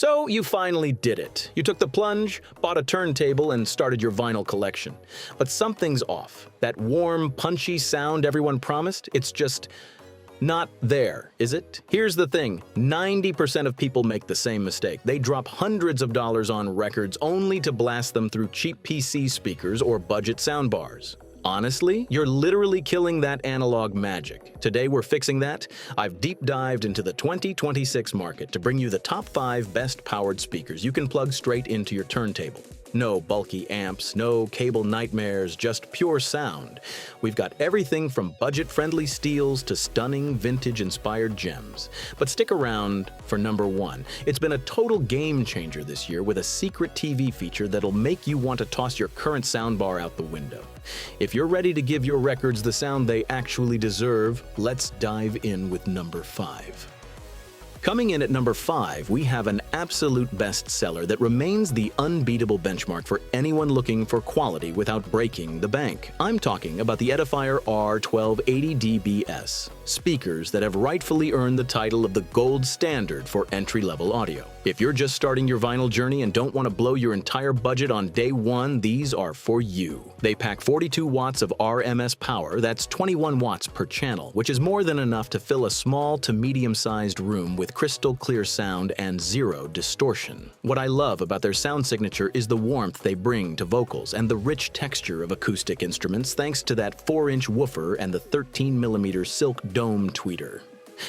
So you finally did it. You took the plunge, bought a turntable, and started your vinyl collection. But something's off. That warm, punchy sound everyone promised, it's just not there, is it? Here's the thing, 90% of people make the same mistake. They drop hundreds of dollars on records only to blast them through cheap PC speakers or budget soundbars. Honestly, you're literally killing that analog magic. Today we're fixing that. I've deep dived into the 2026 market to bring you the top 5 best powered speakers you can plug straight into your turntable. No bulky amps, no cable nightmares, just pure sound. We've got everything from budget-friendly steels to stunning vintage-inspired gems. But stick around for number 1. It's been a total game changer this year with a secret TV feature that'll make you want to toss your current soundbar out the window. If you're ready to give your records the sound they actually deserve, let's dive in with number 5. Coming in at number 5, we have an absolute bestseller that remains the unbeatable benchmark for anyone looking for quality without breaking the bank. I'm talking about the Edifier R1280dBs, speakers that have rightfully earned the title of the gold standard for entry-level audio. If you're just starting your vinyl journey and don't want to blow your entire budget on day one, these are for you. They pack 42 watts of RMS power, that's 21 watts per channel, which is more than enough to fill a small to medium-sized room with crystal clear sound and zero distortion. What I love about their sound signature is the warmth they bring to vocals and the rich texture of acoustic instruments thanks to that 4-inch woofer and the 13mm silk dome tweeter.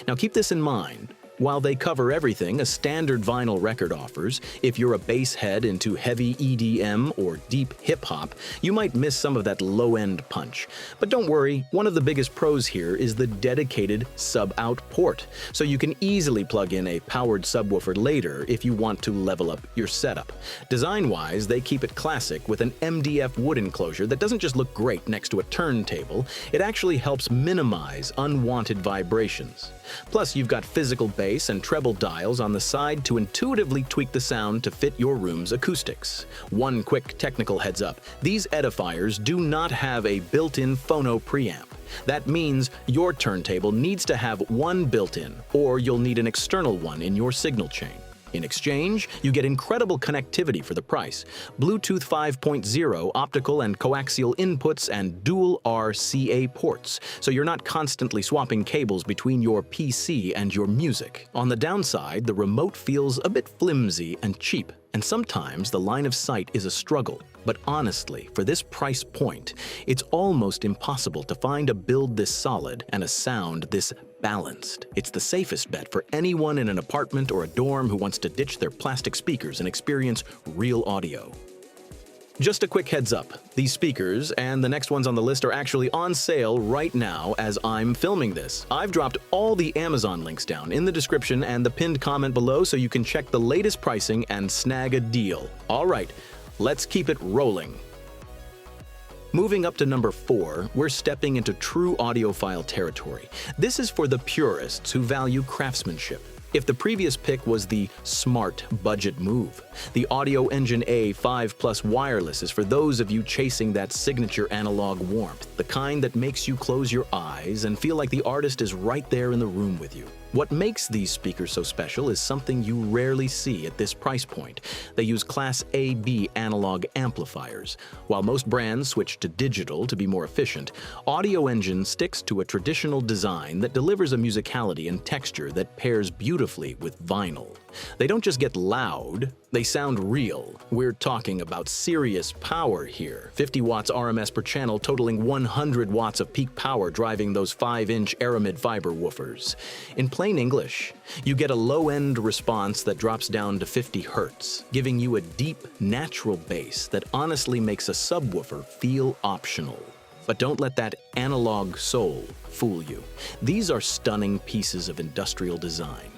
Now keep this in mind. While they cover everything a standard vinyl record offers, if you're a bass head into heavy EDM or deep hip-hop, you might miss some of that low-end punch. But don't worry, one of the biggest pros here is the dedicated sub-out port, so you can easily plug in a powered subwoofer later if you want to level up your setup. Design-wise, they keep it classic with an MDF wood enclosure that doesn't just look great next to a turntable, it actually helps minimize unwanted vibrations. Plus, you've got physical bass and treble dials on the side to intuitively tweak the sound to fit your room's acoustics. One quick technical heads up, these Edifiers do not have a built-in Phono Preamp. That means your turntable needs to have one built-in, or you'll need an external one in your signal chain. In exchange, you get incredible connectivity for the price, Bluetooth 5.0 optical and coaxial inputs and dual RCA ports, so you're not constantly swapping cables between your PC and your music. On the downside, the remote feels a bit flimsy and cheap, and sometimes the line of sight is a struggle. But honestly, for this price point, it's almost impossible to find a build this solid and a sound this balanced. It's the safest bet for anyone in an apartment or a dorm who wants to ditch their plastic speakers and experience real audio. Just a quick heads up, these speakers and the next ones on the list are actually on sale right now as I'm filming this. I've dropped all the Amazon links down in the description and the pinned comment below so you can check the latest pricing and snag a deal. All right, let's keep it rolling. Moving up to number 4, we're stepping into true audiophile territory. This is for the purists who value craftsmanship. If the previous pick was the smart budget move, the Audioengine A5 Plus wireless is for those of you chasing that signature analog warmth, the kind that makes you close your eyes and feel like the artist is right there in the room with you. What makes these speakers so special is something you rarely see at this price point. They use Class AB analog amplifiers. While most brands switch to digital to be more efficient, Audioengine sticks to a traditional design that delivers a musicality and texture that pairs beautifully with vinyl. They don't just get loud, they sound real. We're talking about serious power here. 50 watts RMS per channel totaling 100 watts of peak power driving those 5-inch aramid fiber woofers. In plain English, you get a low-end response that drops down to 50 Hz, giving you a deep, natural bass that honestly makes a subwoofer feel optional. But don't let that analog soul fool you. These are stunning pieces of industrial design.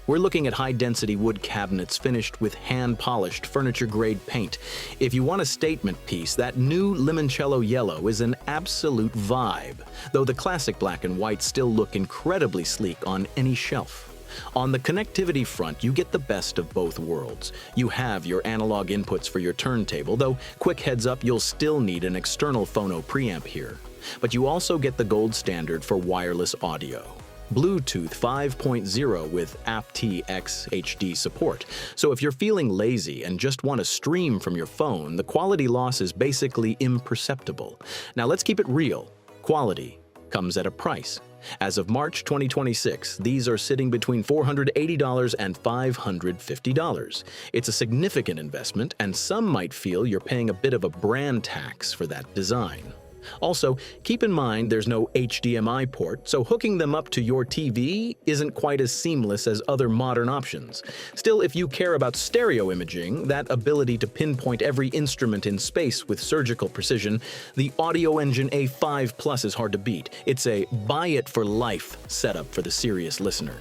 We're looking at high-density wood cabinets finished with hand-polished furniture-grade paint. If you want a statement piece, that new limoncello yellow is an absolute vibe, though the classic black and white still look incredibly sleek on any shelf. On the connectivity front, you get the best of both worlds. You have your analog inputs for your turntable, though quick heads up, you'll still need an external Phono Preamp here. But you also get the gold standard for wireless audio. Bluetooth 5.0 with aptX HD support. So if you're feeling lazy and just want to stream from your phone, the quality loss is basically imperceptible. Now let's keep it real. Quality comes at a price. As of March 2026, these are sitting between $480 and $550. It's a significant investment, and some might feel you're paying a bit of a brand tax for that design. Also, keep in mind there's no HDMI port, so hooking them up to your TV isn't quite as seamless as other modern options. Still, if you care about stereo imaging, that ability to pinpoint every instrument in space with surgical precision, the Audioengine A5 Plus is hard to beat. It's a buy-it-for-life setup for the serious listener.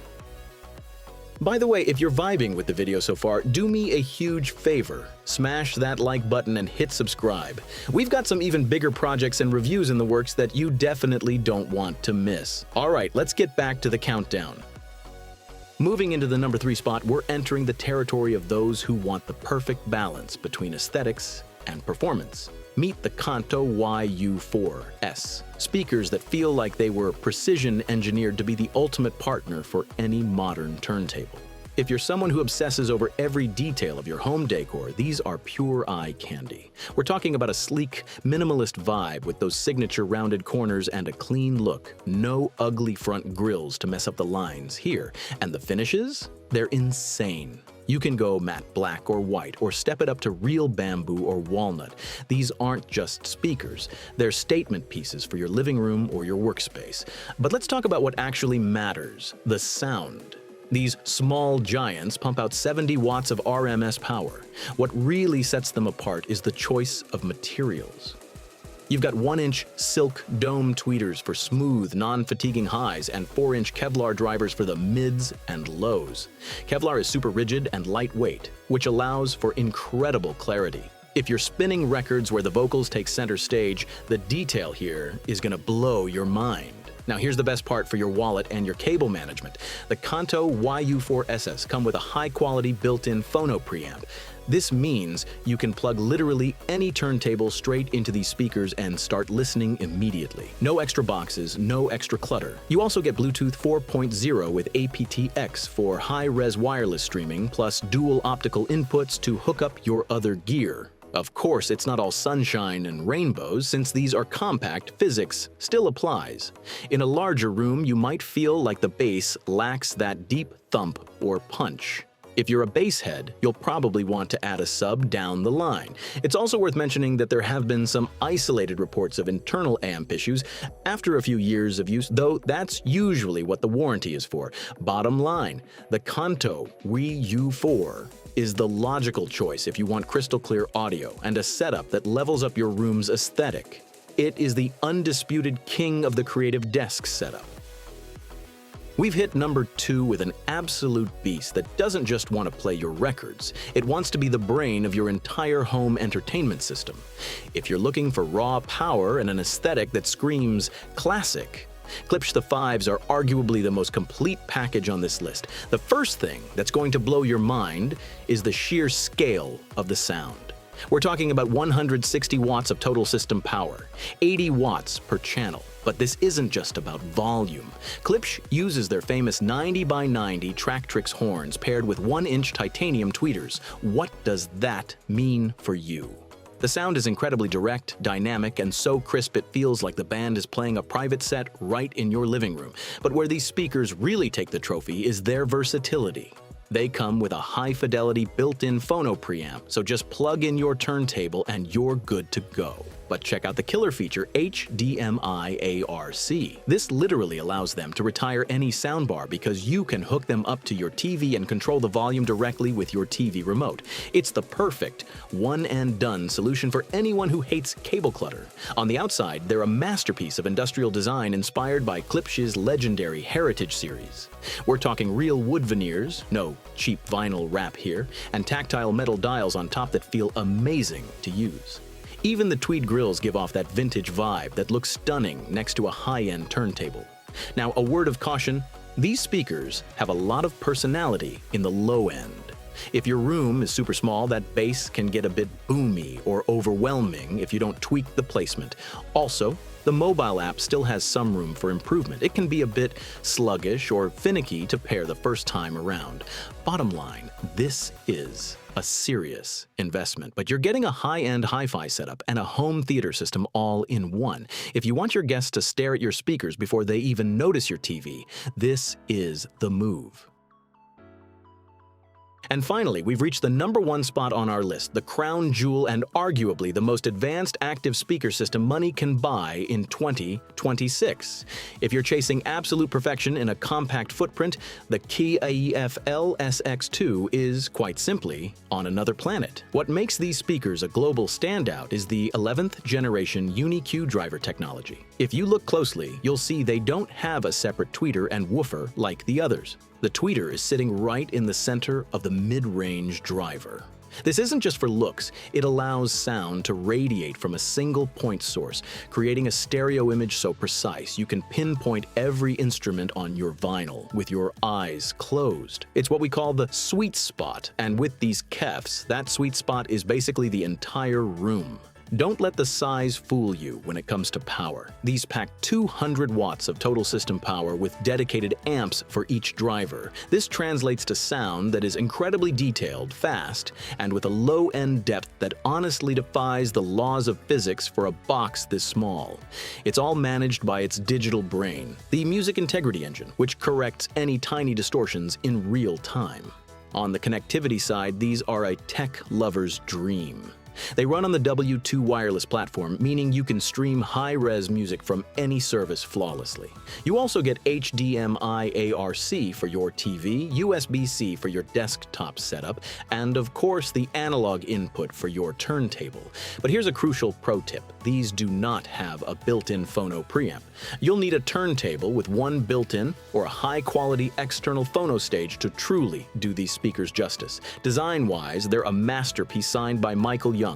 By the way, if you're vibing with the video so far, do me a huge favor. Smash that like button and hit subscribe. We've got some even bigger projects and reviews in the works that you definitely don't want to miss. Alright, let's get back to the countdown. Moving into the number 3 spot, we're entering the territory of those who want the perfect balance between aesthetics and performance. Meet the Kanto YU4S. Speakers that feel like they were precision engineered to be the ultimate partner for any modern turntable. If you're someone who obsesses over every detail of your home decor, these are pure eye candy. We're talking about a sleek, minimalist vibe with those signature rounded corners and a clean look. No ugly front grills to mess up the lines here. And the finishes? They're insane. You can go matte black or white, or step it up to real bamboo or walnut. These aren't just speakers. They're statement pieces for your living room or your workspace. But let's talk about what actually matters, the sound. These small giants pump out 70 watts of RMS power. What really sets them apart is the choice of materials. You've got 1-inch silk dome tweeters for smooth, non-fatiguing highs and 4-inch Kevlar drivers for the mids and lows. Kevlar is super rigid and lightweight, which allows for incredible clarity. If you're spinning records where the vocals take center stage, the detail here is gonna blow your mind. Now here's the best part for your wallet and your cable management. The Kanto YU4SS come with a high-quality built-in Phono Preamp. This means you can plug literally any turntable straight into these speakers and start listening immediately. No extra boxes, no extra clutter. You also get Bluetooth 4.0 with aptX for high-res wireless streaming, plus dual optical inputs to hook up your other gear. Of course, it's not all sunshine and rainbows. Since these are compact, physics still applies. In a larger room, you might feel like the bass lacks that deep thump or punch. If you're a bass head, you'll probably want to add a sub down the line. It's also worth mentioning that there have been some isolated reports of internal amp issues after a few years of use, though that's usually what the warranty is for. Bottom line, the Kanto YU4 is the logical choice if you want crystal clear audio and a setup that levels up your room's aesthetic. It is the undisputed king of the creative desk setup. We've hit number 2 with an absolute beast that doesn't just want to play your records. It wants to be the brain of your entire home entertainment system. If you're looking for raw power and an aesthetic that screams classic, Klipsch the 5s are arguably the most complete package on this list. The first thing that's going to blow your mind is the sheer scale of the sound. We're talking about 160 watts of total system power, 80 watts per channel. But this isn't just about volume. Klipsch uses their famous 90x90 Tractrix horns paired with 1-inch titanium tweeters. What does that mean for you? The sound is incredibly direct, dynamic, and so crisp it feels like the band is playing a private set right in your living room. But where these speakers really take the trophy is their versatility. They come with a high-fidelity built-in Phono Preamp, so just plug in your turntable and you're good to go. But check out the killer feature, HDMI ARC. This literally allows them to retire any soundbar because you can hook them up to your TV and control the volume directly with your TV remote. It's the perfect one-and-done solution for anyone who hates cable clutter. On the outside, they're a masterpiece of industrial design inspired by Klipsch's legendary Heritage series. We're talking real wood veneers, no cheap vinyl wrap here, and tactile metal dials on top that feel amazing to use. Even the tweed grills give off that vintage vibe that looks stunning next to a high-end turntable. Now, a word of caution, these speakers have a lot of personality in the low end. If your room is super small, that bass can get a bit boomy or overwhelming if you don't tweak the placement. Also, the mobile app still has some room for improvement. It can be a bit sluggish or finicky to pair the first time around. Bottom line, this is a serious investment, but you're getting a high-end hi-fi setup and a home theater system all in one. If you want your guests to stare at your speakers before they even notice your TV, this is the move. And finally, we've reached the #1 spot on our list, the crown jewel and arguably the most advanced active speaker system money can buy in 2026. If you're chasing absolute perfection in a compact footprint, the KEF LSX2 is, quite simply, on another planet. What makes these speakers a global standout is the 11th generation Uni-Q driver technology. If you look closely, you'll see they don't have a separate tweeter and woofer like the others. The tweeter is sitting right in the center of the mid-range driver. This isn't just for looks, it allows sound to radiate from a single point source, creating a stereo image so precise you can pinpoint every instrument on your vinyl with your eyes closed. It's what we call the sweet spot, and with these KEFs, that sweet spot is basically the entire room. Don't let the size fool you when it comes to power. These pack 200 watts of total system power with dedicated amps for each driver. This translates to sound that is incredibly detailed, fast, and with a low-end depth that honestly defies the laws of physics for a box this small. It's all managed by its digital brain, the Music Integrity Engine, which corrects any tiny distortions in real time. On the connectivity side, these are a tech lover's dream. They run on the W2 wireless platform, meaning you can stream high-res music from any service flawlessly. You also get HDMI ARC for your TV, USB-C for your desktop setup, and of course the analog input for your turntable. But here's a crucial pro tip. These do not have a built-in Phono Preamp. You'll need a turntable with one built-in or a high-quality external phono stage to truly do these speakers justice. Design-wise, they're a masterpiece signed by Michael Young.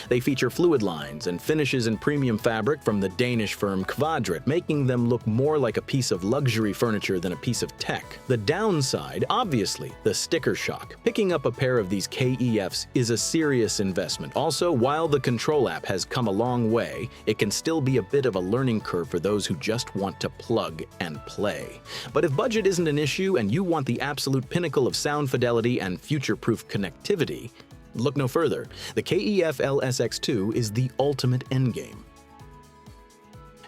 They feature fluid lines and finishes in premium fabric from the Danish firm Kvadrat, making them look more like a piece of luxury furniture than a piece of tech. The downside, obviously, the sticker shock. Picking up a pair of these KEFs is a serious investment. Also, while the control app has come a long way, it can still be a bit of a learning curve for those who just want to plug and play. But if budget isn't an issue and you want the absolute pinnacle of sound fidelity and future-proof connectivity, look no further. The KEF LSX2 is the ultimate endgame.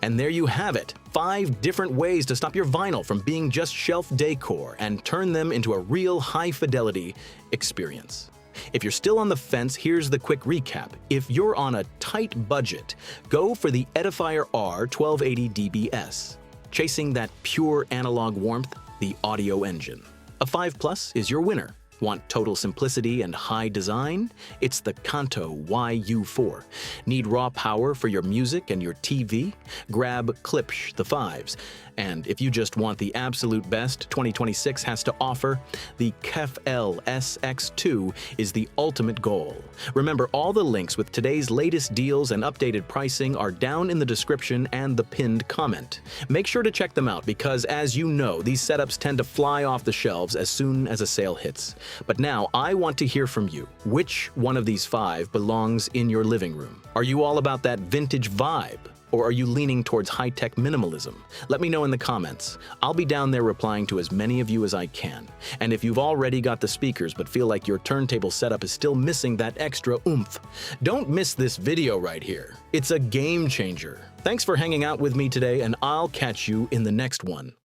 And there you have it, 5 different ways to stop your vinyl from being just shelf decor and turn them into a real high-fidelity experience. If you're still on the fence, here's the quick recap. If you're on a tight budget, go for the Edifier R1280 dBs. Chasing that pure analog warmth, the Audioengine. A 5+ is your winner. Want total simplicity and high design? It's the Kanto YU4. Need raw power for your music and your TV? Grab Klipsch, the 5s. And if you just want the absolute best 2026 has to offer, the KEF LSX2 is the ultimate goal. Remember, all the links with today's latest deals and updated pricing are down in the description and the pinned comment. Make sure to check them out because, as you know, these setups tend to fly off the shelves as soon as a sale hits. But now I want to hear from you. Which one of these 5 belongs in your living room? Are you all about that vintage vibe? Or are you leaning towards high-tech minimalism? Let me know in the comments. I'll be down there replying to as many of you as I can. And if you've already got the speakers but feel like your turntable setup is still missing that extra oomph, don't miss this video right here. It's a game changer. Thanks for hanging out with me today, and I'll catch you in the next one.